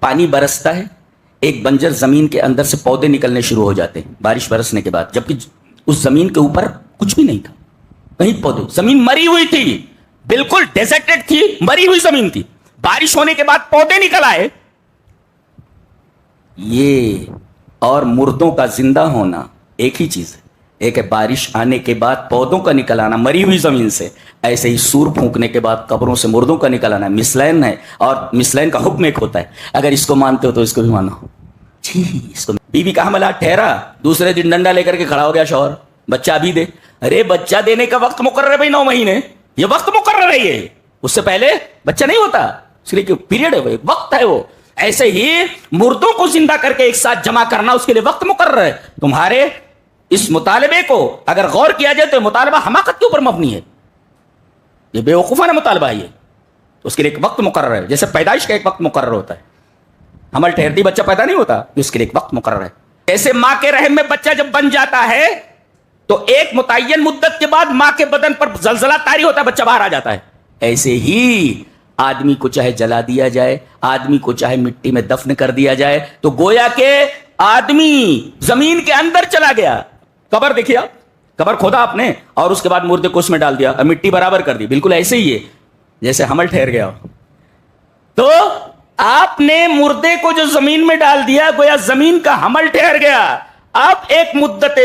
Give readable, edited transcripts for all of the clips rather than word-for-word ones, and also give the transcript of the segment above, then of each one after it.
پانی برستا ہے، ایک بنجر زمین کے اندر سے پودے نکلنے شروع ہو جاتے ہیں بارش برسنے کے بعد، جبکہ اس زمین کے اوپر کچھ بھی نہیں تھا، کہیں پودے، زمین مری ہوئی تھی، بالکل ڈیزرٹڈ تھی، مری ہوئی زمین تھی، بارش ہونے کے بعد پودے نکل آئے. یہ اور مردوں کا زندہ ہونا ایک ہی چیز ہے. ایک ہے بارش آنے کے بعد پودوں کا نکل آنا مری ہوئی زمین سے، ایسے ہی سور پھونکنے کے بعد قبروں سے مردوں کا نکل آنا مسلین ہے. اور مسلین کا حکم ایک ہوتا ہے، اگر اس کو مانتے ہو تو اس کو بھی مانو. جی اس کو بیوی کا حملہ ٹھہرا، دوسرے دن ڈنڈا لے کر کے کھڑا ہو گیا شوہر، بچہ ابھی دے. ارے بچہ دینے کا وقت مقرر ہے بھائی، 9 مہینے، یہ وقت مقرر ہے، یہ اس سے پہلے بچہ نہیں ہوتا، اس لیے کہ پیریڈ ہے، وہ ایک وقت ہے. وہ ایسے ہی مردوں کو زندہ کر کے ایک ساتھ جمع کرنا، اس کے لیے وقت مقرر ہے. تمہارے اس مطالبے کو اگر غور کیا جائے تو مطالبہ حماقت کے اوپر مبنی ہے، یہ بے وقوفانہ مطالبہ ہے. یہ اس کے لیے ایک وقت مقرر ہے، جیسے پیدائش کا ایک وقت مقرر ہوتا ہے، حمل ٹھہرتی بچہ پیدا نہیں ہوتا، اس کے لیے ایک وقت مقرر ہے. ایسے ماں کے رحم میں بچہ جب بن جاتا ہے تو ایک متعین مدت کے بعد ماں کے بدن پر زلزلہ طاری ہوتا ہے، بچہ باہر آ جاتا ہے. ایسے ہی آدمی کو چاہے جلا دیا جائے، آدمی کو چاہے مٹی میں دفن کر دیا جائے، تو گویا کہ آدمی زمین کے اندر چلا گیا. قبر دیکھیے آپ، قبر کھودا آپ نے اور اس کے بعد مردے کو اس میں ڈال دیا اور مٹی برابر کر دی، بالکل ایسے ہی ہے جیسے حمل ٹھہر گیا ہو. تو آپ نے مردے کو جو زمین میں ڈال دیا، گویا زمین کا حمل ٹھہر گیا. اب ایک مدت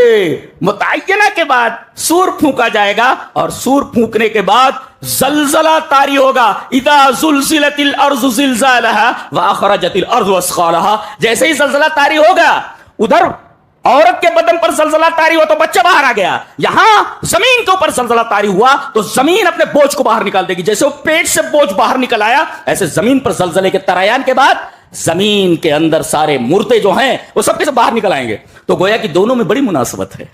متعینہ کے بعد سور پھونکا جائے گا، اور سور پھونکنے کے بعد زلزلہ طاری ہوگا. اذا زلزلت الارض زلزالها واخرجت الارض اثقالها. جیسے ہی زلزلہ طاری ہوگا، ادھر عورت کے بدن پر زلزلہ طاری ہوا تو بچہ باہر آ گیا، یہاں زمین کے اوپر زلزلہ طاری ہوا تو زمین اپنے بوجھ کو باہر نکال دے گی. جیسے وہ پیٹ سے بوجھ باہر نکل آیا، ایسے زمین پر زلزلے کے طرایان کے بعد زمین کے اندر سارے مردے جو ہیں وہ سب کے سب باہر نکل آئیں گے. تو گویا کہ دونوں میں بڑی مناسبت ہے.